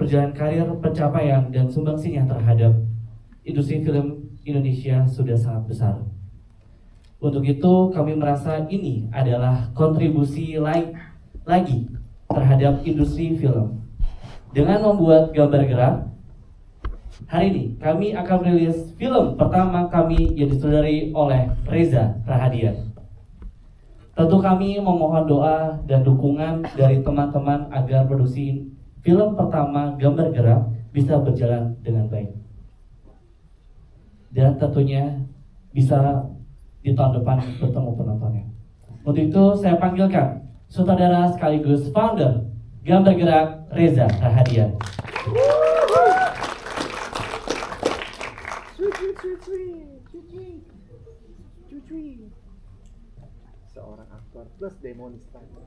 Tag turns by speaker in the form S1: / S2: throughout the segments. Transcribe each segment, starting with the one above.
S1: perjalanan karir, pencapaian, dan sumbangsinya terhadap industri film Indonesia sudah sangat besar. Untuk itu kami merasa ini adalah kontribusi lagi terhadap industri film. Dengan membuat gambar gerak, hari ini kami akan merilis film pertama kami yang disutradarai oleh Reza Rahadian. Tentu kami memohon doa dan dukungan dari teman-teman agar produksi film pertama gambar gerak bisa berjalan dengan baik. Dan tentunya bisa di tahun depan bertemu penontonnya. Untuk itu saya panggilkan sutradara sekaligus founder Gambar Gerak, Reza Rahadian.
S2: Seorang aktor plus demonstrator.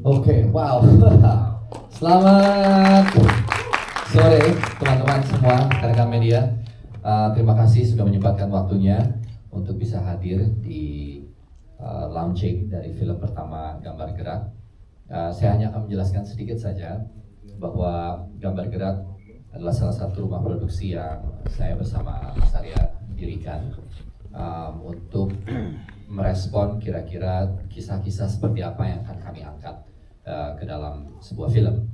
S3: Oke, wow. Selamat sore teman-teman semua rekan media. Terima kasih sudah menyempatkan waktunya untuk bisa hadir di launching dari film pertama Gambar Gerak. Saya hanya akan menjelaskan sedikit saja bahwa Gambar Gerak adalah salah satu rumah produksi yang saya bersama Mas Arya dirikan untuk merespon kira-kira kisah-kisah seperti apa yang akan kami angkat ke dalam sebuah film.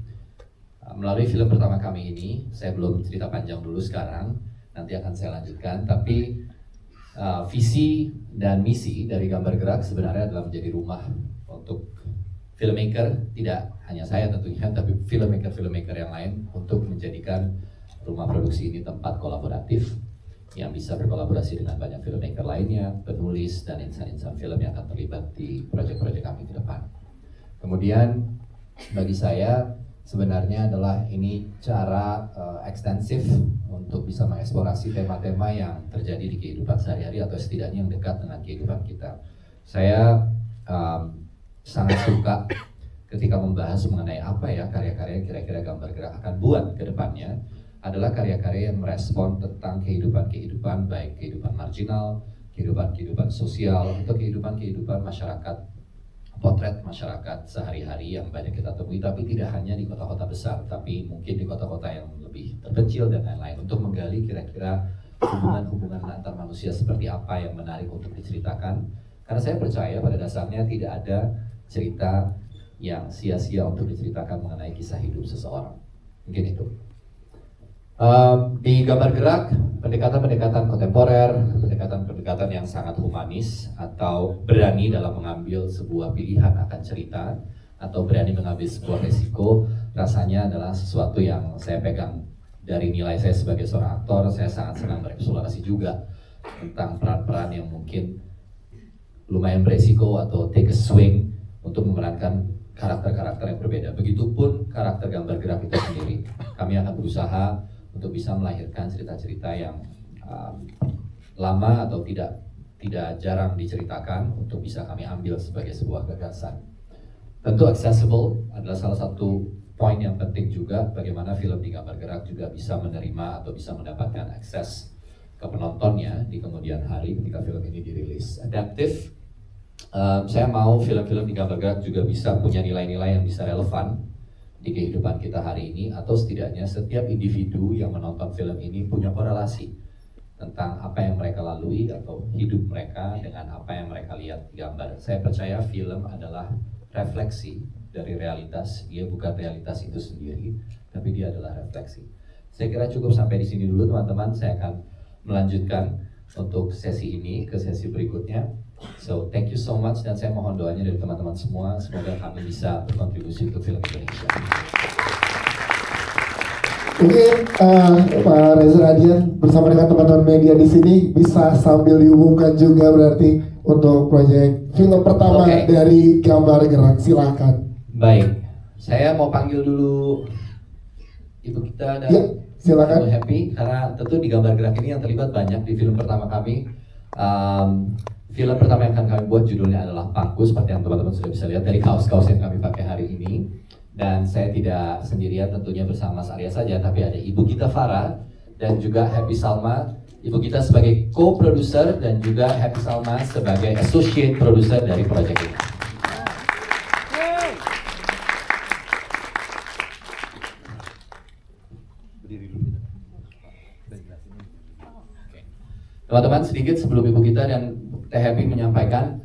S3: Melalui film pertama kami ini, saya belum cerita panjang dulu sekarang, nanti akan saya lanjutkan, tapi visi dan misi dari Gambar Gerak sebenarnya adalah menjadi rumah untuk filmmaker, tidak hanya saya tentunya, tapi filmmaker yang lain, untuk menjadikan rumah produksi ini tempat kolaboratif yang bisa berkolaborasi dengan banyak filmmaker lainnya, penulis, dan insan-insan film yang akan terlibat di proyek-proyek kami ke depan. Kemudian bagi saya sebenarnya adalah ini cara ekstensif untuk bisa mengeksplorasi tema-tema yang terjadi di kehidupan sehari-hari atau setidaknya yang dekat dengan kehidupan kita. Saya sangat suka ketika membahas mengenai apa ya karya-karya yang kira-kira Gambar Gerak akan buat ke depannya adalah karya-karya yang merespon tentang kehidupan-kehidupan, baik kehidupan marginal, kehidupan-kehidupan sosial, atau kehidupan-kehidupan masyarakat, potret masyarakat sehari-hari yang banyak kita temui, tapi tidak hanya di kota-kota besar, tapi mungkin di kota-kota yang lebih terpencil dan lain-lain, untuk menggali kira-kira hubungan-hubungan antar manusia seperti apa yang menarik untuk diceritakan. Karena saya percaya pada dasarnya tidak ada cerita yang sia-sia untuk diceritakan mengenai kisah hidup seseorang. Mungkin itu. Di Gambar Gerak, pendekatan-pendekatan kontemporer, pendekatan-pendekatan yang sangat humanis, atau berani dalam mengambil sebuah pilihan akan cerita, atau berani mengambil sebuah resiko, rasanya adalah sesuatu yang saya pegang dari nilai saya sebagai seorang aktor. Saya sangat senang bereksplorasi juga tentang peran-peran yang mungkin lumayan beresiko atau take a swing untuk memerankan karakter-karakter yang berbeda. Begitupun karakter Gambar Gerak itu sendiri. Kami akan berusaha untuk bisa melahirkan cerita-cerita yang lama atau tidak jarang diceritakan untuk bisa kami ambil sebagai sebuah gagasan. Tentu accessible adalah salah satu poin yang penting juga, bagaimana film di Gambar Gerak juga bisa menerima atau bisa mendapatkan akses ke penontonnya di kemudian hari ketika film ini dirilis. Adaptif, saya mau film-film di Gambar Gerak juga bisa punya nilai-nilai yang bisa relevan di kehidupan kita hari ini, atau setidaknya setiap individu yang menonton film ini punya korelasi tentang apa yang mereka lalui atau hidup mereka dengan apa yang mereka lihat di gambar. Saya percaya film adalah refleksi dari realitas, dia bukan realitas itu sendiri, tapi dia adalah refleksi. Saya kira cukup sampai di sini dulu teman-teman, saya akan melanjutkan untuk sesi ini ke sesi berikutnya. So thank you so much, dan saya mohon doanya dari teman-teman semua, semoga kami bisa berkontribusi untuk film Indonesia.
S4: Mungkin Pak Reza Rahadian bersama dengan teman-teman media di sini bisa sambil dihubungkan juga berarti untuk proyek film pertama dari Gambar Gerak. Silakan.
S3: Baik, saya mau panggil dulu ibu kita dan
S4: silakan.
S3: Happy, karena tentu di Gambar Gerak ini yang terlibat banyak di film pertama kami. Film pertama yang akan kami buat judulnya adalah Pangku, seperti yang teman-teman sudah bisa lihat dari kaos-kaos yang kami pakai hari ini. Dan saya tidak sendirian tentunya bersama Mas Arya saja, tapi ada Ibu Gita Farah dan juga Happy Salma. Ibu Gita sebagai co-producer dan juga Happy Salma sebagai associate producer dari proyek ini. Teman-teman, sedikit sebelum Ibu Gita dan Teh Happy menyampaikan,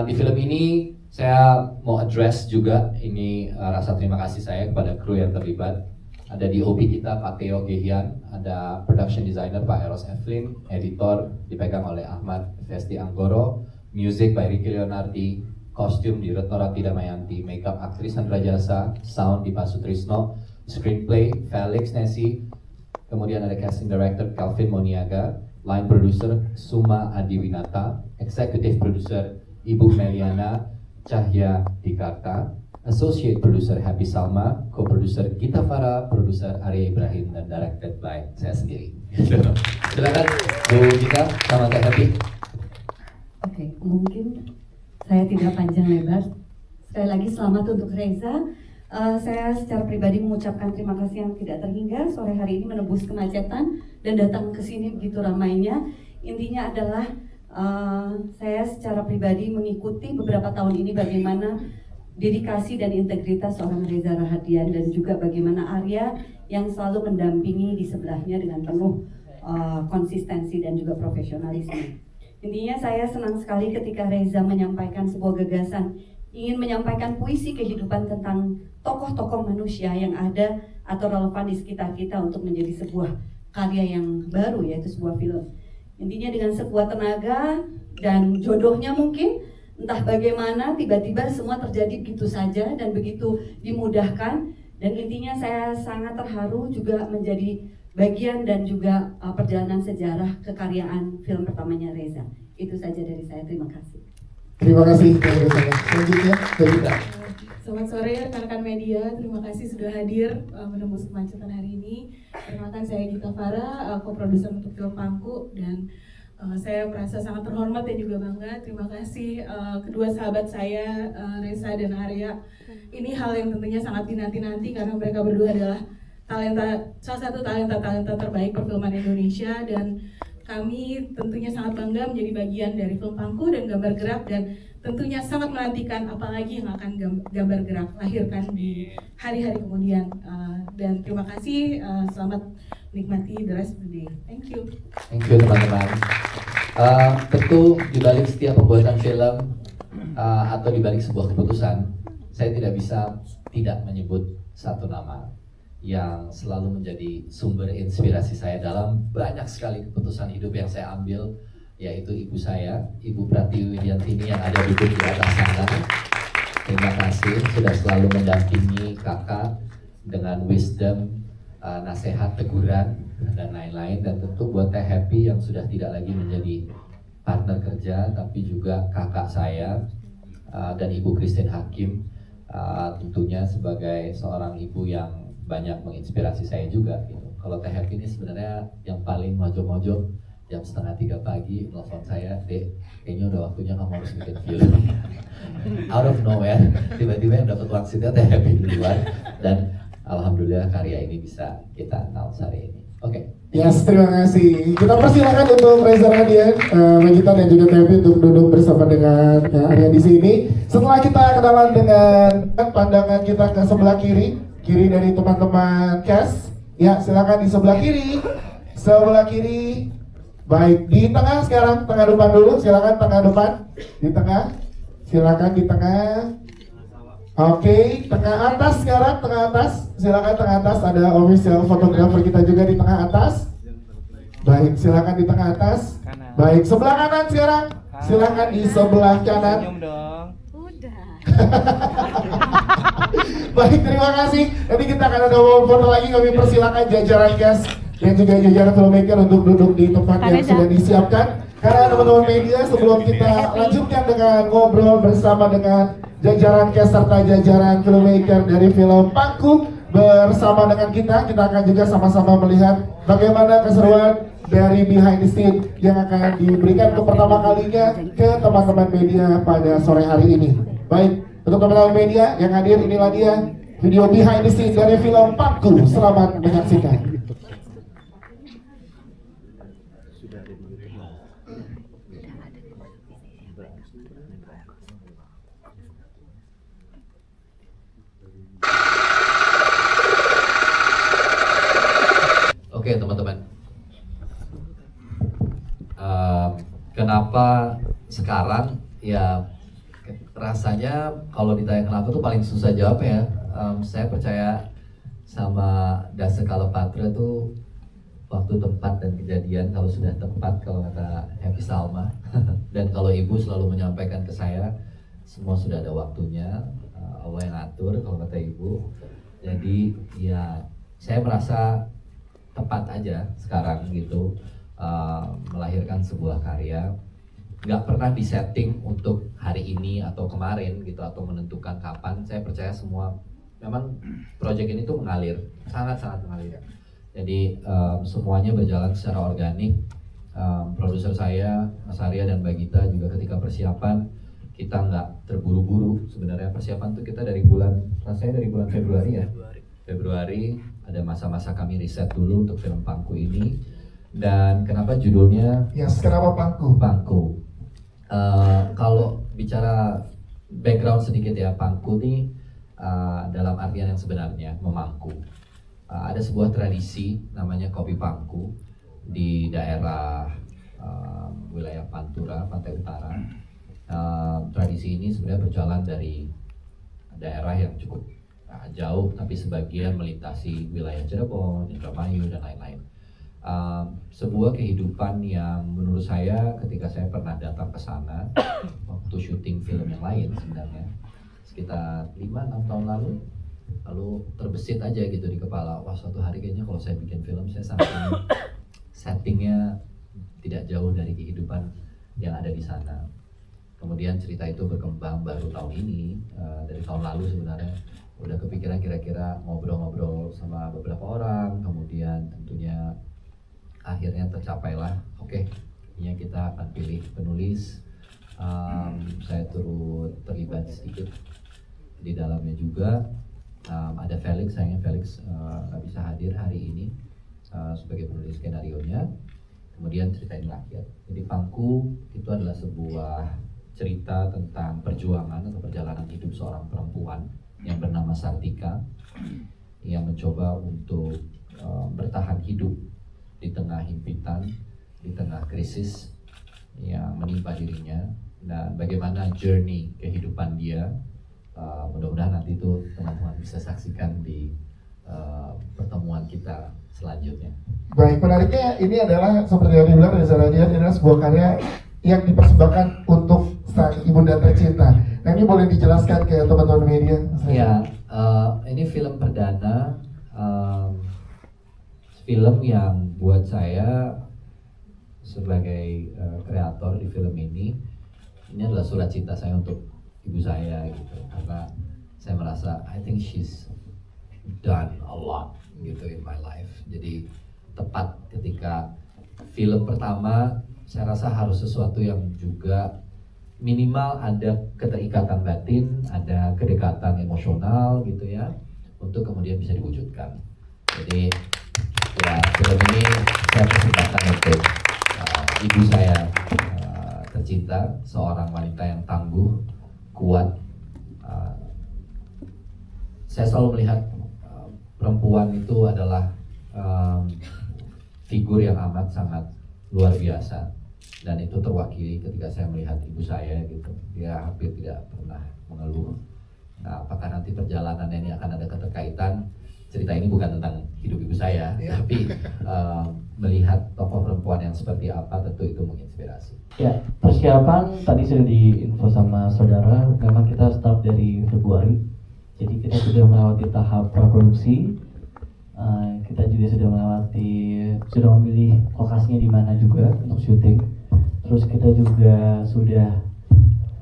S3: di film ini saya mau address juga ini rasa terima kasih saya kepada kru yang terlibat. Ada DOP kita Pak Theo Gehian, ada production designer Pak Eros Evelyn, editor dipegang oleh Ahmad Vesti Anggoro, music by Ricky Leonardi, kostum di Retno Rati Damayanti, makeup aktris Sandra Jasa, sound di Pak Sutrisno, screenplay Felix Nesi, kemudian ada casting director Calvin Moniaga, line producer Suma Adiwinata, executive producer Ibu Meliana Cahya Dikarta, associate producer Happy Salma, co-producer Gita Farah, producer Arya Ibrahim, dan directed by saya sendiri. Silakan Bu Gita sama Teh Happy.
S5: Oke, mungkin saya tidak panjang lebar. Sekali lagi selamat untuk Reza. Saya secara pribadi mengucapkan terima kasih yang tidak terhingga sore hari ini menembus kemacetan dan datang ke sini begitu ramainya. Intinya adalah saya secara pribadi mengikuti beberapa tahun ini bagaimana dedikasi dan integritas seorang Reza Rahadian dan juga bagaimana Arya yang selalu mendampingi di sebelahnya dengan penuh konsistensi dan juga profesionalisme. Intinya saya senang sekali ketika Reza menyampaikan sebuah gagasan ingin menyampaikan puisi kehidupan tentang tokoh-tokoh manusia yang ada atau relevan di sekitar kita untuk menjadi sebuah karya yang baru, yaitu sebuah film. Intinya dengan sebuah tenaga dan jodohnya mungkin entah bagaimana tiba-tiba semua terjadi begitu saja dan begitu dimudahkan. Dan intinya saya sangat terharu juga menjadi bagian dan juga perjalanan sejarah kekaryaan film pertamanya Reza. Itu saja dari saya, terima kasih.
S4: Terima kasih. Selanjutnya, Gita.
S6: Selamat sore rekan-rekan media, terima kasih sudah hadir menembus kemacetan hari ini. Perkenalkan saya Gita Farah, co-producer untuk film Pangku, dan saya merasa sangat terhormat dan juga bangga. Terima kasih kedua sahabat saya, Reza dan Arya. Ini hal yang tentunya sangat dinanti-nanti karena mereka berdua adalah salah satu talenta terbaik perfilman Indonesia, dan kami tentunya sangat bangga menjadi bagian dari film Pangku dan Gambar Gerak, dan tentunya sangat menantikan apalagi yang akan Gambar Gerak lahirkan di hari-hari kemudian. Dan terima kasih, selamat menikmati the rest of the day. Thank you.
S3: Thank you teman-teman. Tentu di balik setiap pembuatan film atau di balik sebuah keputusan, saya tidak bisa tidak menyebut satu nama yang selalu menjadi sumber inspirasi saya dalam banyak sekali keputusan hidup yang saya ambil, yaitu ibu saya, Ibu Pratiwi Widiantini yang ada duduk di atas sana. Terima kasih sudah selalu mendampingi kakak dengan wisdom, nasihat, teguran, dan lain-lain. Dan tentu buat Teh Happy yang sudah tidak lagi menjadi partner kerja, tapi juga kakak saya, dan Ibu Christine Hakim, tentunya sebagai seorang ibu yang banyak menginspirasi saya juga gitu. Kalau Teh Happy ini sebenarnya yang paling mojo-mojo jam 2:30 pagi telepon saya, Dek, kayaknya udah waktunya kamu harus bikin film. Out of nowhere, tiba-tiba yang dapat waksitnya Teh Happy duluan, dan alhamdulillah karya ini bisa kita announce hari ini. Oke.
S4: Yes, terima kasih. Kita persilakan untuk Reza Rahadian, Magita dan juga Teh Happy untuk duduk bersama dengan Arya di sini. Setelah kita kenalan dengan pandangan kita ke sebelah kiri dari teman-teman cast, ya silakan di sebelah kiri, baik di tengah sekarang, tengah depan dulu, silakan tengah depan, di tengah, silakan di tengah, oke, tengah atas sekarang, tengah atas, silakan tengah atas, ada official fotografer kita juga di tengah atas, baik silakan di tengah atas, baik sebelah kanan sekarang, silakan di sebelah kanan. Baik, terima kasih. Nanti kita akan ada foto lagi. Kami persilakan jajaran cast dan juga jajaran filmmaker untuk duduk di tempat yang sudah disiapkan. Karena teman-teman media, sebelum kita lanjutkan dengan ngobrol bersama dengan jajaran cast serta jajaran filmmaker dari film Pangku bersama dengan kita akan juga sama-sama melihat bagaimana keseruan dari behind the scene yang akan diberikan untuk pertama kalinya ke teman-teman media pada sore hari ini. Baik, untuk teman-teman media yang hadir, inilah dia video behind the scene dari film Pangku. Selamat menyaksikan.
S2: Sudah ada di YouTube.
S3: Oke teman-teman, kenapa sekarang ya rasanya kalau ditanya kenapa tuh paling susah jawab ya. Saya percaya sama Dase Kalapatra tuh waktu, tempat, dan kejadian. Kalau sudah tepat, kalau kata Happy Salma dan kalau ibu selalu menyampaikan ke saya, semua sudah ada waktunya, Allah yang atur kalau kata ibu. Jadi ya saya merasa tepat aja sekarang gitu, melahirkan sebuah karya. Nggak pernah disetting untuk hari ini atau kemarin gitu, atau menentukan kapan. Saya percaya semua memang project ini tuh mengalir, sangat-sangat mengalir. Jadi semuanya berjalan secara organik. Produser saya, Mas Arya dan Mbak Gita juga ketika persiapan, kita nggak terburu-buru. Sebenarnya persiapan tuh kita dari bulan, rasanya dari bulan Februari ya. Februari ada masa-masa kami riset dulu untuk film Pangku ini. Dan kenapa judulnya
S4: Yes, kenapa Pangku?
S3: Pangku? Kalau bicara background sedikit ya, Pangku ini dalam artian yang sebenarnya memangku. Ada sebuah tradisi namanya kopi Pangku di daerah wilayah Pantura, Pantai Utara. Tradisi ini sebenarnya berjalan dari daerah yang cukup jauh, tapi sebagian melintasi wilayah Cirebon, Indramayu, dan lain-lain. Sebuah kehidupan yang menurut saya ketika saya pernah datang ke sana waktu syuting film yang lain sebenarnya sekitar 5-6 tahun lalu terbesit aja gitu di kepala, wah suatu hari kayaknya kalau saya bikin film saya sampai settingnya tidak jauh dari kehidupan yang ada di sana. Kemudian cerita itu berkembang baru tahun ini, dari tahun lalu sebenarnya udah kepikiran kira-kira ngobrol-ngobrol sama beberapa orang, kemudian tentunya akhirnya tercapailah, oke, ini kita akan pilih penulis. Saya turut terlibat sedikit di dalamnya juga. Ada Felix, sayangnya Felix nggak bisa hadir hari ini sebagai penulis skenario-nya. Kemudian cerita ini lahir. Jadi Pangku itu adalah sebuah cerita tentang perjuangan atau perjalanan hidup seorang perempuan yang bernama Sartika, yang mencoba untuk bertahan hidup di tengah himpitan, di tengah krisis yang menimpa dirinya, dan bagaimana journey kehidupan dia. Mudah-mudahan nanti itu teman-teman bisa saksikan di pertemuan kita selanjutnya.
S4: Baik, menariknya ini adalah seperti yang dibilang Reza Radian, ini adalah sebuah karya yang dipersembahkan untuk sang ibunda tercinta. Nah, ini boleh dijelaskan ke teman-teman media?
S3: Ya, ini film perdana, film yang buat saya sebagai kreator di film ini adalah surat cinta saya untuk ibu saya gitu, karena saya merasa I think she's done a lot gitu in my life. Jadi tepat ketika film pertama, saya rasa harus sesuatu yang juga minimal ada keterikatan batin, ada kedekatan emosional gitu ya, untuk kemudian bisa diwujudkan. Jadi ya film ini saya persembahkan untuk ibu saya tercinta, seorang wanita yang tangguh, kuat. Saya selalu melihat perempuan itu adalah figur yang amat sangat luar biasa, dan itu terwakili ketika saya melihat ibu saya gitu. Dia hampir tidak pernah mengeluh. Nah, apakah nanti perjalanan ini akan ada keterkaitan? Cerita ini bukan tentang hidup ibu saya, tapi melihat tokoh perempuan yang seperti apa, tentu itu menginspirasi.
S1: Ya, persiapan tadi sudah diinfo sama saudara, memang kita start dari Februari. Jadi kita sudah melewati tahap praproduksi, kita juga sudah memilih lokasinya di mana juga untuk syuting. Terus kita juga sudah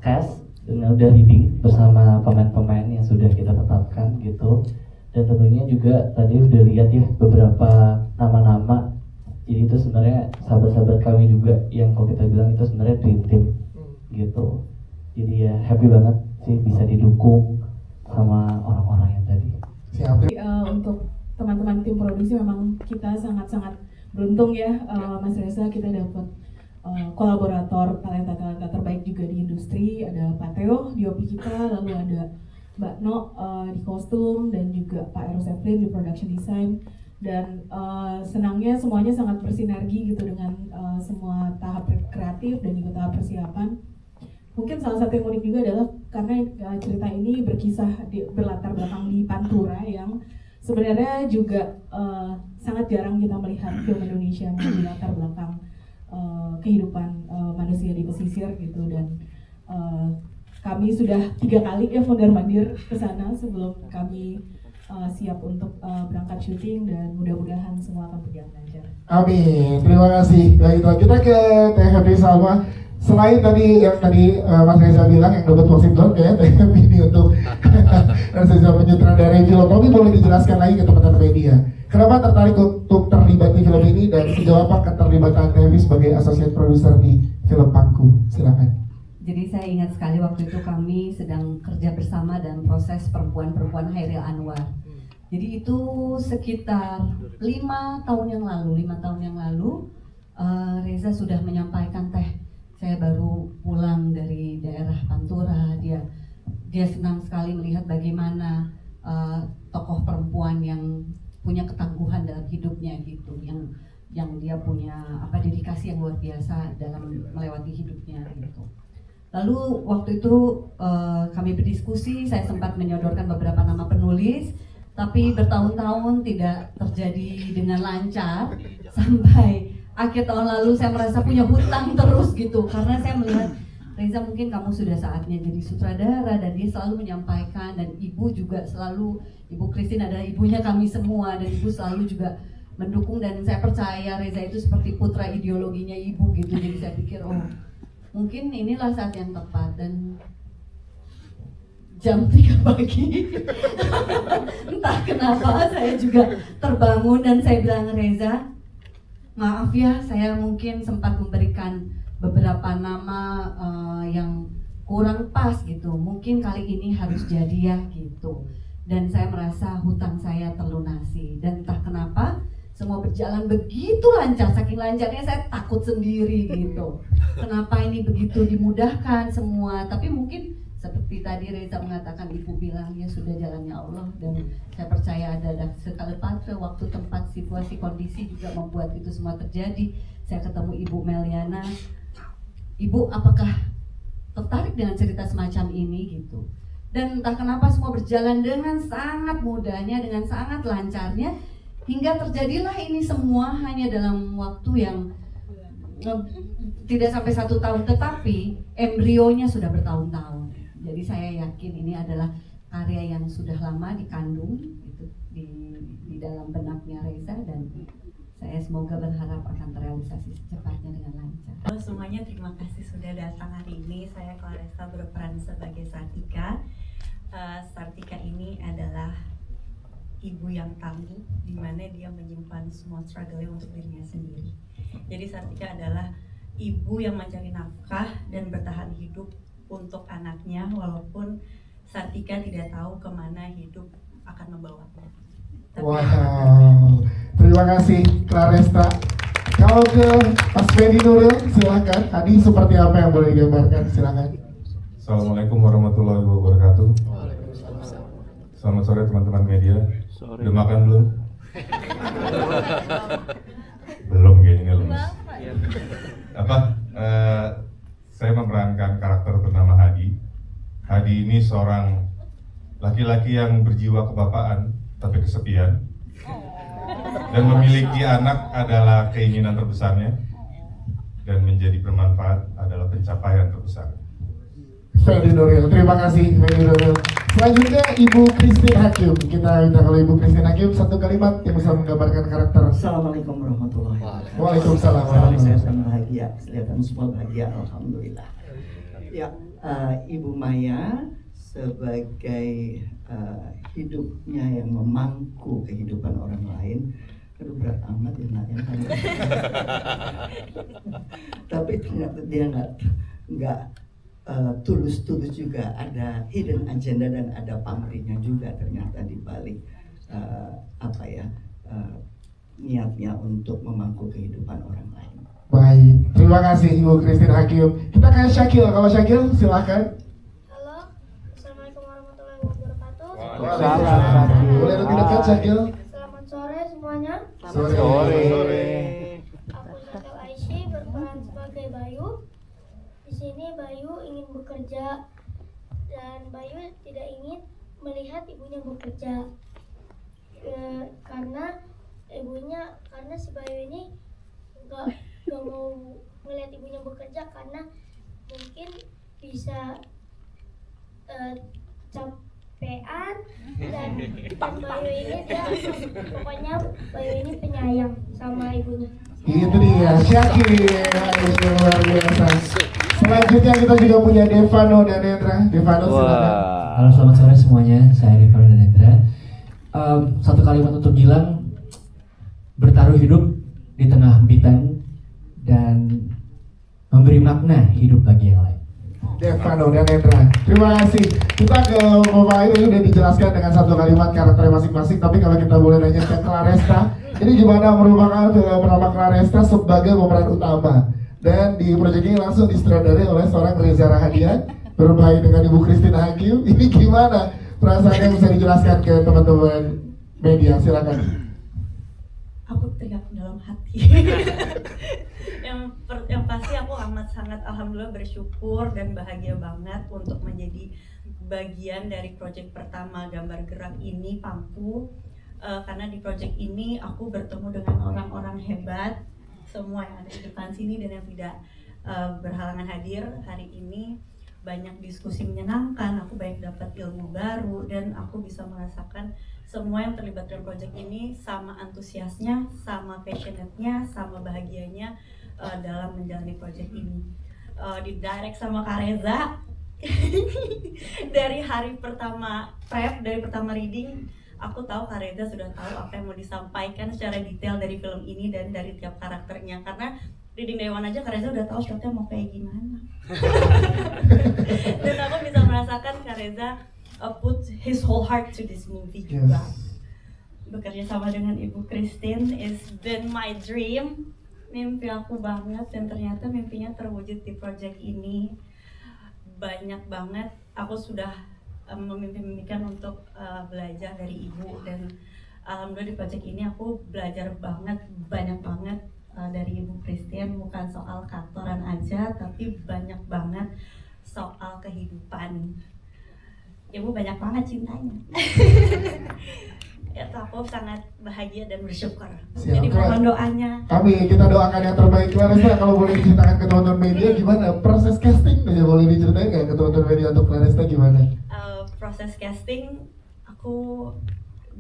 S1: cast dan udah reading bersama pemain-pemain yang sudah kita tetapkan gitu. Dan tentunya juga tadi udah lihat ya beberapa nama-nama. Jadi itu sebenarnya sahabat-sahabat kami juga yang kalau kita bilang itu sebenarnya dream team gitu. Jadi ya happy banget sih bisa didukung sama orang-orang yang tadi.
S6: produksi memang kita sangat-sangat beruntung ya, Mas Reza, kita dapat kolaborator talenta-talenta terbaik juga di industri. Ada Pak Teo di OP kita, lalu ada Mbak No di kostum, dan juga Pak Eros Eflin di production design. Dan senangnya semuanya sangat bersinergi gitu dengan semua tahap kreatif dan juga tahap persiapan. Mungkin salah satu yang unik juga adalah karena cerita ini berlatar belakang di Pantura yang sebenarnya juga sangat jarang kita melihat film Indonesia yang latar belakang kehidupan manusia di pesisir gitu. Dan kami sudah 3 kali ya mondar-mandir ke sana sebelum kami siap untuk berangkat syuting, dan mudah-mudahan semua akan berjalan lancar.
S4: Amin, terima kasih. Baiklah, kita ke Teh Happy Salma. Selain tadi yang Mas Reza bilang yang dapat wasit doang ya, Teh Happy ini untuk Reza menyutradarai film, tapi boleh dijelaskan lagi ke teman-teman media. Kenapa tertarik untuk terlibat di film ini, dan sejauh apa keterlibatan Teh Happy sebagai associate producer di film Pangku? Silakan.
S5: Jadi saya ingat sekali waktu itu kami sedang kerja bersama dalam proses perempuan-perempuan Hairil Anwar. Jadi itu sekitar 5 tahun yang lalu, Reza sudah menyampaikan, Teh, saya baru pulang dari daerah Pantura. Dia senang sekali melihat bagaimana tokoh perempuan yang punya ketangguhan dalam hidupnya gitu, yang dia punya dedikasi yang luar biasa dalam melewati hidupnya gitu. Lalu waktu itu kami berdiskusi, saya sempat menyodorkan beberapa nama penulis, tapi bertahun-tahun tidak terjadi dengan lancar. Sampai akhir tahun lalu saya merasa punya hutang terus gitu, karena saya melihat, Reza, mungkin kamu sudah saatnya jadi sutradara. Dan dia selalu menyampaikan, dan ibu juga selalu, Ibu Christine adalah ibunya kami semua, dan ibu selalu juga mendukung. Dan saya percaya Reza itu seperti putra ideologinya ibu gitu. Jadi saya pikir, oh mungkin inilah saat yang tepat. Dan jam 3 pagi entah kenapa saya juga terbangun dan saya bilang, Reza, maaf ya, saya mungkin sempat memberikan beberapa nama yang kurang pas gitu. Mungkin kali ini harus jadi ya gitu. Dan saya merasa hutang saya terlunasi. Dan entah kenapa semua berjalan begitu lancar. Saking lancarnya saya takut sendiri gitu. Kenapa ini begitu dimudahkan semua. Tapi mungkin seperti tadi Reza mengatakan, ibu bilang ya sudah jalannya Allah. Dan saya percaya ada sekali patre, waktu, tempat, situasi, kondisi juga membuat itu semua terjadi. Saya ketemu Ibu Meliana. Ibu, apakah tertarik dengan cerita semacam ini gitu? Dan entah kenapa semua berjalan dengan sangat mudahnya, dengan sangat lancarnya, hingga terjadilah ini semua hanya dalam waktu yang tidak sampai 1 tahun, tetapi embrionya sudah bertahun-tahun. Jadi saya yakin ini adalah karya yang sudah lama dikandung gitu, di dalam benaknya Reza, dan saya semoga berharap akan terrealisasi secepatnya dengan lancar.
S7: Halo semuanya, terima kasih sudah datang hari ini. Saya Claresta berperan sebagai Sartika. Sartika ini adalah ibu yang tangguh, di mana dia menyimpan semua struggle untuk dirinya sendiri. Jadi Sartika adalah ibu yang mencari nafkah dan bertahan hidup untuk anaknya, walaupun Sartika tidak tahu kemana hidup akan membawanya.
S4: Wow, terima kasih Claresta. Kalau ke Mas Fendi Nuril, silakan. Adi, seperti apa yang boleh digambarkan? Silakan.
S8: Assalamualaikum warahmatullahi wabarakatuh. Selamat sore teman-teman media. Udah makan belum? Belum, kayaknya lemes. Saya memerankan karakter bernama Hadi. Hadi ini seorang laki-laki yang berjiwa kebapaan tapi kesepian, dan memiliki anak adalah keinginan terbesarnya, dan menjadi bermanfaat adalah pencapaian terbesar.
S4: Fendi Nuril, terima kasih Fendi Nuril. Selanjutnya Ibu Christine Hakim. Kita minta kalau Ibu Christine Hakim 1 kalimat yang bisa menggambarkan karakter.
S2: Assalamualaikum warahmatullahi wabarakatuh.
S4: Waalaikumsalam.
S2: Saya sangat bahagia, kelihatan semua bahagia, alhamdulillah. Ya, Ibu Maya sebagai hidupnya yang memangku kehidupan orang lain. Aduh, berat amat ya nak yang tapi ternyata dia nggak tulus-tulus juga, ada hidden agenda dan ada pamrihnya juga ternyata di balik niatnya untuk memangku kehidupan orang lain.
S4: Baik, terima kasih Ibu Christine Hakim. Kita ke Syakil. Kalau Syakil silakan.
S9: Halo, Assalamualaikum warahmatullahi wabarakatuh.
S4: Waalaikumsalam. Boleh lebih dekat Syakil?
S9: Selamat sore semuanya.
S4: Sore.
S9: Aku Syakil Aisyah berperan sebagai Bayu. Di sini Bayu ingin bekerja dan Bayu tidak ingin melihat ibunya bekerja. Karena si Bayu ini nggak mau melihat ibunya bekerja karena mungkin bisa capean dan Bayu ini pokoknya Bayu ini penyayang sama ibunya.
S4: Itu dia Syakil. Luar biasa. Selanjutnya kita juga punya Devano dan Nedra. Devano silakan.
S10: Halo, selamat sore semuanya. Saya Devano dan Nedra. Satu kalimat untuk bilang, bertaruh hidup di tengah hempitan dan memberi makna hidup bagi yang lain.
S4: Devano dan Nedra, terima kasih. Kita ke Bapak ini udah dijelaskan dengan satu kalimat karakternya masing-masing. Tapi kalau kita boleh nanya ke Claresta, ini gimana merupakan film bernama Claresta sebagai pemeran utama? Dan di proyek ini langsung disutradarai oleh seorang Reza Rahadian bermain dengan Ibu Christine Hakim. Ini gimana perasaan yang bisa dijelaskan ke teman-teman media? Silakan.
S7: Aku teriak dalam hati. yang pasti aku amat sangat alhamdulillah bersyukur dan bahagia banget untuk menjadi bagian dari proyek pertama gambar gerak ini, Pangku. Karena di proyek ini aku bertemu dengan orang-orang hebat semua yang ada di depan sini dan yang tidak berhalangan hadir hari ini. Banyak diskusi menyenangkan, aku banyak dapat ilmu baru dan aku bisa merasakan semua yang terlibat dalam proyek ini sama antusiasnya, sama passionate-nya, sama bahagianya dalam menjalani proyek ini. Di direct sama Kak Reza dari hari pertama prep, dari pertama reading, aku tahu Kak Reza sudah tahu apa yang mau disampaikan secara detail dari film ini dan dari tiap karakternya. Karena reading Dewan aja Kak Reza udah tahu shotnya mau kayak gimana. Dan aku bisa merasakan Kak Reza put his whole heart to this movie juga. Bekerja sama dengan Ibu Christine is been my dream. Mimpi aku banget dan ternyata mimpinya terwujud di project ini. Banyak banget aku sudah memimpi-mimpikan untuk belajar dari Ibu dan alhamdulillah di project ini aku belajar banyak banget dari Ibu Christine, bukan soal kantoran aja tapi banyak banget soal kehidupan. Ibu banyak banget cintanya. Ya, aku sangat bahagia dan bersyukur. Jadi mohon doanya.
S4: Kami kita doakan yang terbaik. Claresta, kalau boleh diceritakan ke teman-teman media gimana proses casting? Boleh diceritain nggak ke teman-teman media untuk Claresta gimana?
S7: Proses casting, aku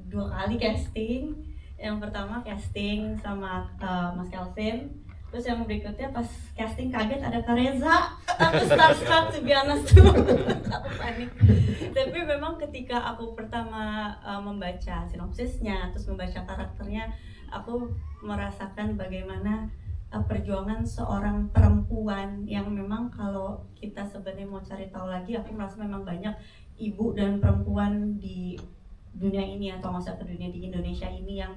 S7: 2 kali casting. Yang pertama casting sama Mas Kelvin. Terus yang berikutnya pas casting kaget ada Kak Reza. Aku starstruck to be honest tuh. Aku panik. Tapi memang ketika aku pertama membaca sinopsisnya, terus membaca karakternya, aku merasakan bagaimana perjuangan seorang perempuan yang memang kalau kita sebenarnya mau cari tahu lagi, aku merasa memang banyak ibu dan perempuan di dunia ini atau masa ke dunia di Indonesia ini yang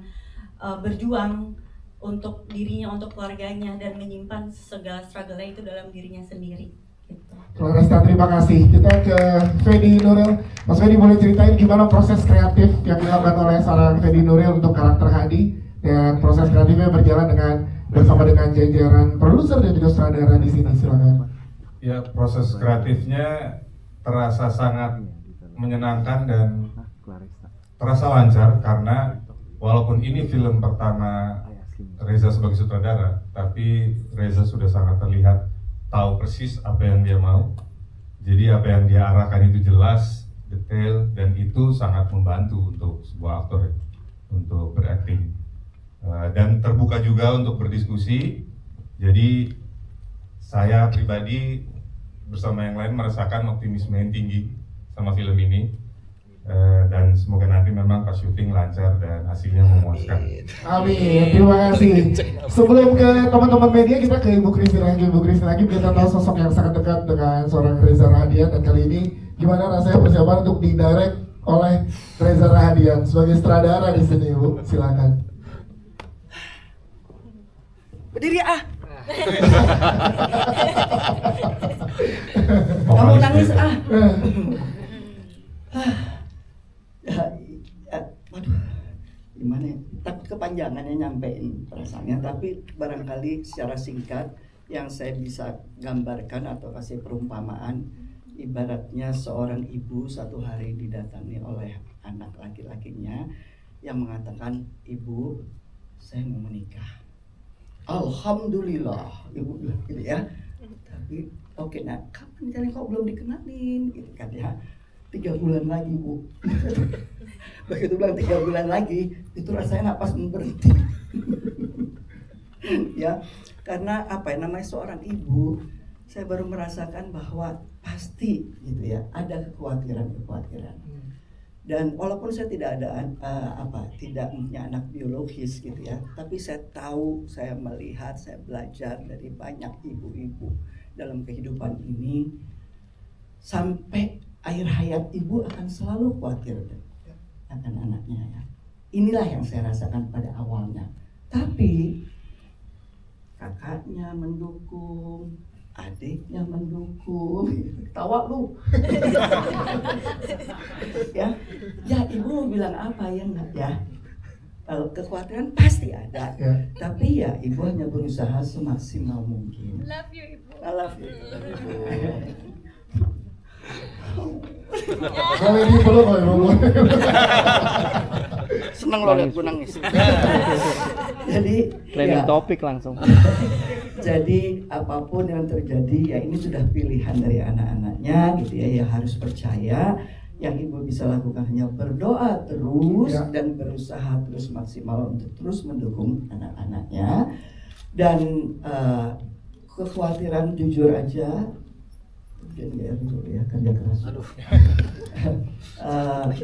S7: berjuang untuk dirinya, untuk keluarganya dan menyimpan segala struggle-nya itu dalam dirinya sendiri. Gitu.
S4: Claresta, terima kasih. Kita ke Fedi Nuril. Mas Fedi, boleh ceritain gimana proses kreatif yang dilakukan oleh seorang Fedi Nuril untuk karakter Hadi, dan proses kreatifnya berjalan bersama dengan jajaran produser dan juga sutradara di sini. Silakan.
S8: Ya, proses kreatifnya terasa sangat menyenangkan dan terasa lancar karena walaupun ini film pertama Reza sebagai sutradara, tapi Reza sudah sangat terlihat tahu persis apa yang dia mau. Jadi apa yang dia arahkan itu jelas, detail, dan itu sangat membantu untuk sebuah aktor untuk berakting. Dan terbuka juga untuk berdiskusi. Jadi saya pribadi bersama yang lain merasakan optimisme yang tinggi sama film ini. Dan semoga nanti memang pas syuting lancar dan hasilnya memuaskan.
S4: Amin, terima kasih. Sebelum ke teman-teman media, kita ke Ibu Christine lagi. Ibu Christine lagi, kita tahu sosok yang sangat dekat dengan seorang Reza Rahadian, dan kali ini gimana rasanya persiapan untuk didirect oleh Reza Rahadian sebagai sutradara di sini, Ibu? Silakan.
S2: Berdiri ah. Kamu nangis ah. Waduh, gimana ya? Takut kepanjangannya nyampein perasaannya, tapi barangkali secara singkat yang saya bisa gambarkan atau kasih perumpamaan, ibaratnya seorang ibu satu hari didatangi oleh anak laki-lakinya yang mengatakan, ibu, saya mau menikah. Alhamdulillah, ibu bilang gitu ya. Tapi oke, nah kapan kalian kok belum dikenalin gitu kan ya. 3 bulan lagi bu. Begitu bilang 3 bulan lagi, itu rasanya napas berhenti. Ya, karena apa ya, namanya seorang ibu, saya baru merasakan bahwa pasti gitu ya, ada kekhawatiran. Dan walaupun saya tidak ada tidak punya anak biologis gitu ya, tapi saya tahu, saya melihat, saya belajar dari banyak ibu-ibu dalam kehidupan ini, sampai akhir hayat ibu akan selalu khawatir akan anaknya ya. Inilah yang saya rasakan pada awalnya. Tapi kakaknya mendukung, adiknya mendukung, tawa lu. ya ibu mau bilang apa ya enggak ya? Kalau kekhawatiran pasti ada, tapi ya ibu hanya berusaha semaksimal mungkin.
S7: Love you ibu.
S2: I love you.
S4: Kalau ini perlu kalau ngomong.
S2: Seneng lo liat gue nangis. Jadi
S1: trending topik langsung.
S2: Jadi apapun yang terjadi ya ini sudah pilihan dari anak-anaknya gitu ya, harus percaya. Yang ibu bisa lakukan hanya berdoa terus dan berusaha terus maksimal untuk terus mendukung anak-anaknya. Dan kekhawatiran jujur aja, kerja keras.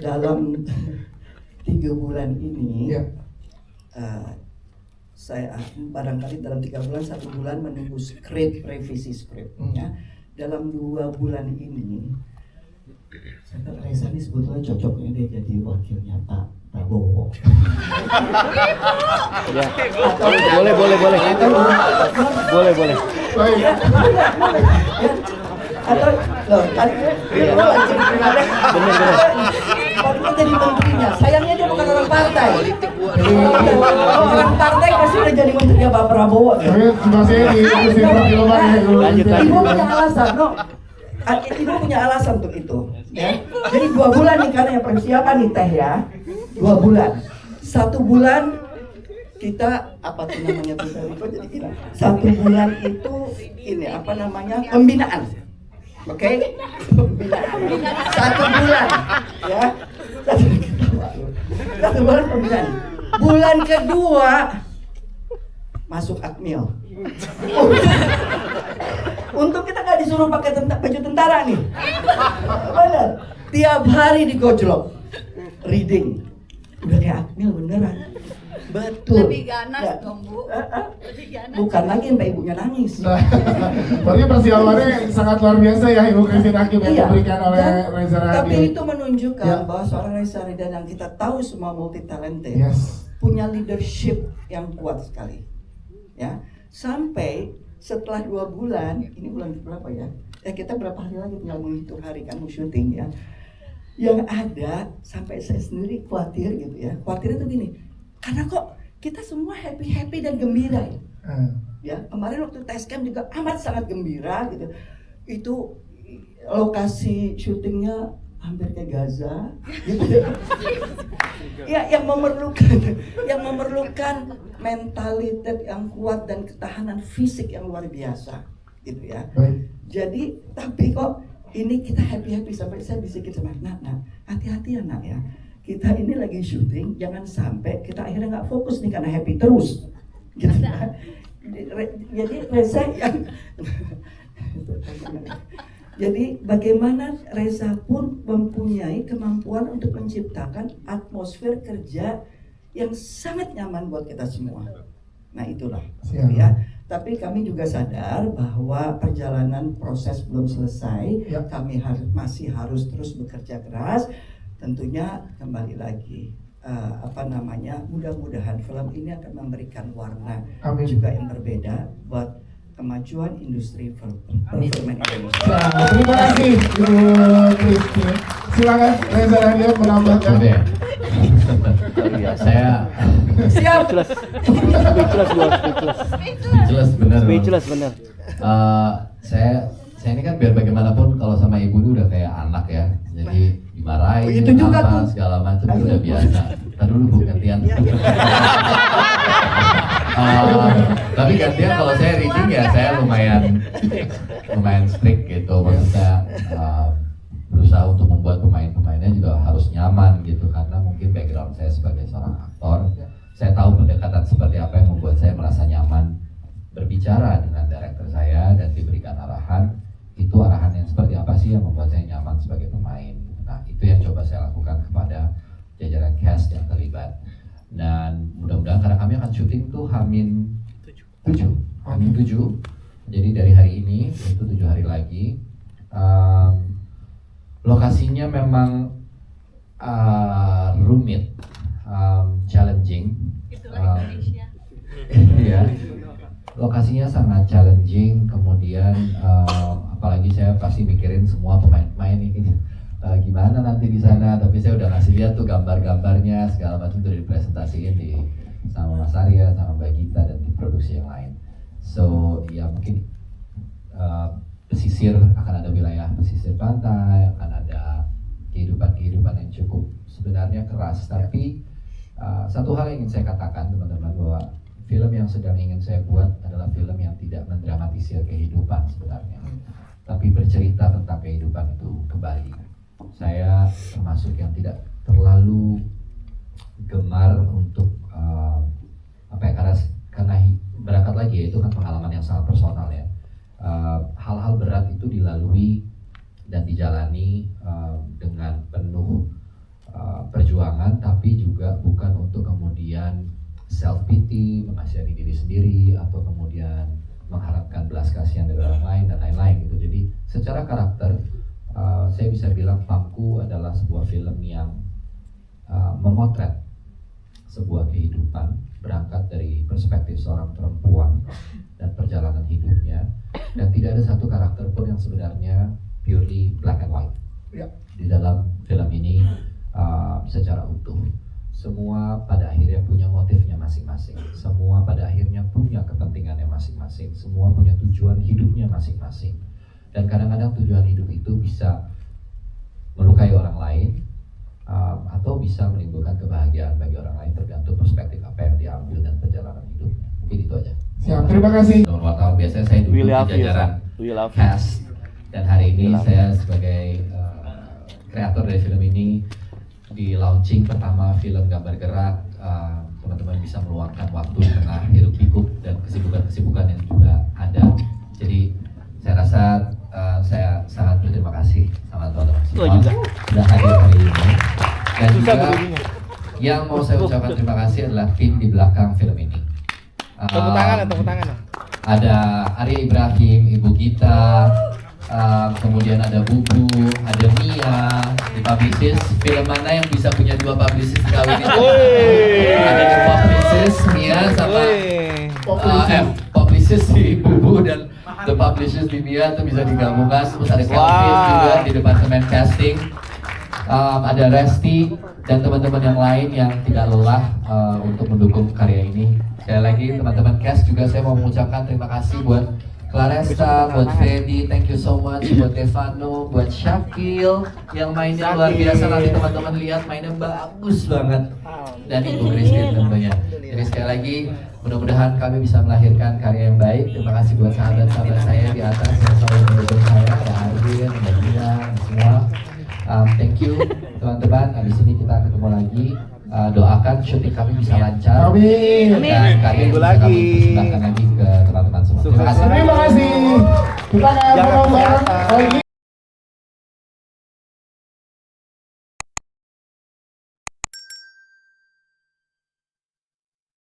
S2: Dalam 3 bulan ini, saya barangkali dalam 3 bulan, 1 bulan menunggu skrip, revisi skripnya. Dalam 2 bulan ini, saya kata Reza ini sebetulnya cocoknya dia jadi wakilnya Pak Prabowo.
S1: Ya. Boleh.
S2: Atau loh, tadi benar. Kalau jadi menterinya, sayangnya dia bukan orang partai. Orang partai pasti udah jadi menterinya Pak Prabowo. Ibu punya alasan, Ibu punya alasan untuk itu. Ya. Jadi 2 bulan nih karena yang persiapan nih teh ya. 2 bulan. 1 bulan kita apa tuh namanya tuh jadi gila. 1 bulan itu ini apa namanya pembinaan. Oke, pembinaan 1 bulan ya. 1 bulan pembinaan. Bulan kedua masuk Akmil. Untung kita nggak disuruh pakai baju tentara nih. Bener. Tiap hari digojlok reading. Udah kayak Akmil beneran. Betul.
S7: Lebih ganas dong bu. Lebih ganas.
S2: Bukan lagi sampai ibunya nangis.
S4: Berarti persiapannya sangat luar biasa ya Ibu Christine Hakim yang diberikan oleh Reza Radian.
S2: Tapi itu menunjukkan bahwa seorang Reza Radian yang kita tahu semua multi talented punya leadership yang kuat sekali. Ya, sampai setelah 2 bulan, ini bulan berapa ya? Kita berapa hari lagi tinggal menghitung hari kan mau syuting ya. Yang ada sampai saya sendiri khawatir gitu ya. Khawatir itu gini, karena kok kita semua happy dan gembira ya. Ya, kemarin waktu test camp juga amat sangat gembira gitu. Itu lokasi syutingnya hampir kayak Gaza gitu. Ya, yang memerlukan mentalitas yang kuat dan ketahanan fisik yang luar biasa gitu ya. Jadi tapi kok ini kita happy sampai saya bisikin sama nak hati-hati ya nak ya. Kita ini lagi syuting, jangan sampai kita akhirnya nggak fokus nih karena happy terus gitu ya. Jadi Reza yang jadi bagaimana Reza pun mempunyai kemampuan untuk menciptakan atmosfer kerja yang sangat nyaman buat kita semua. Nah itulah ya. Tapi kami juga sadar bahwa perjalanan proses belum selesai. Kami masih harus terus bekerja keras. Tentunya kembali lagi mudah-mudahan film ini akan memberikan warna
S4: Amin.
S2: juga yang berbeda buat kemajuan industri perfilman Indonesia.
S4: Nah, terima kasih Ibu Kristi. Silakan Reza Radian menambahkan.
S3: Ya, saya
S2: Siap.
S3: jelas benar.
S11: bener.
S3: Saya ini kan biar bagaimanapun kalau sama ibu itu udah kayak anak ya, jadi dimarahin,
S2: Begitu juga
S3: apa,
S2: tuh.
S3: segala macam itu udah biasa. Tadi dulu Bu gantian. Tapi gantian kalau saya reading ya saya lumayan strict gitu, maksudnya berusaha untuk membuat pemain-pemainnya juga harus nyaman gitu, karena mungkin background saya sebagai seorang aktor, saya tahu pendekatan seperti apa yang membuat saya merasa nyaman berbicara dengan director saya dan diberikan arahan. Itu arahan yang seperti apa sih yang membuat saya nyaman sebagai pemain. Nah, itu yang coba saya lakukan kepada jajaran cast yang terlibat. Dan mudah-mudahan karena kami akan syuting tuh Hamin 7. Jadi dari hari ini itu 7 hari lagi. Lokasinya memang rumit, challenging.
S6: Itulah Indonesia.
S3: Iya. Lokasinya sangat challenging, kemudian apalagi saya pasti mikirin semua pemain-pemain ini gimana nanti di sana. Tapi saya udah ngasih lihat tuh gambar-gambarnya segala macam, tuh dipresentasiin sama Mas Arya, sama Mbak Gita dan di produksi yang lain. So ya mungkin pesisir, akan ada wilayah pesisir pantai, akan ada kehidupan yang cukup sebenarnya keras. Tapi satu hal yang ingin saya katakan teman-teman, bahwa film yang sedang ingin saya buat adalah film yang tidak mendramatisir kehidupan sebenarnya, tapi bercerita tentang kehidupan itu kembali. Saya termasuk yang tidak terlalu gemar untuk karena berangkat lagi ya, itu kan pengalaman yang sangat personal ya. Hal-hal berat itu dilalui dan dijalani dengan penuh perjuangan, tapi juga bukan untuk kemudian self pity, mengasihani diri sendiri, atau kemudian mengharapkan belas kasihan dari orang lain dan lain-lain gitu. Jadi secara karakter saya bisa bilang Pangku adalah sebuah film yang memotret sebuah kehidupan berangkat dari perspektif seorang perempuan dan perjalanan hidupnya, dan tidak ada satu karakter pun yang sebenarnya purely black and white di dalam film ini. Secara utuh semua pada akhirnya punya motifnya masing-masing, semua pada akhirnya punya kepentingannya masing-masing, semua punya tujuan hidupnya masing-masing. Dan kadang-kadang tujuan hidup itu bisa melukai orang lain, atau bisa menimbulkan kebahagiaan bagi orang lain, tergantung perspektif apa yang diambil dan perjalanan hidupnya. Mungkin itu aja.
S4: Siap, terima kasih.
S3: Teman wartawan biasanya saya duduk di jajaran cast, dan hari ini saya sebagai kreator dari film ini di launching pertama film Gambar Gerak, teman-teman bisa meluangkan waktu di tengah hiruk pikuk dan kesibukan-kesibukan yang juga ada. Jadi saya rasa saya sangat berterima kasih sama teman-teman semua sudah hadir hari ini. Dan juga yang mau saya ucapkan terima kasih adalah tim di belakang film ini.
S11: Tepuk tangan.
S3: Ada Arya Ibrahim, Ibu Gita, kemudian ada Bubu, ada Mia di Publicis. Film mana yang bisa punya dua Publicis kali ini? Ada The Publicis, Mia sama Publicis di Bubu, dan The Publicis di Mia itu bisa digabungkan. Terus ada Kelvin juga di departemen casting. Ada Resti dan teman-teman yang lain yang tidak lelah untuk mendukung karya ini. Sekali lagi teman-teman cast juga saya mau mengucapkan terima kasih buat Claresta, buat Fedi, thank you so much, buat Devano, buat Syakil yang mainnya luar biasa. Nanti teman-teman lihat mainnya bagus banget, dan Ibu Christine tentunya. Jadi sekali lagi mudah-mudahan kami bisa melahirkan karya yang baik. Terima kasih buat sahabat-sahabat saya di atas yang selalu mendukung saya, ada Arvin, ada Gina, semua. Thank you teman-teman. Habis ini kita ketemu lagi. Doakan syuting kami bisa lancar.
S4: Amin.
S3: Dan karya bisa kami persembahkan lagi ke teman-teman semua. Terima kasih.
S4: Terima kasih. Kita akan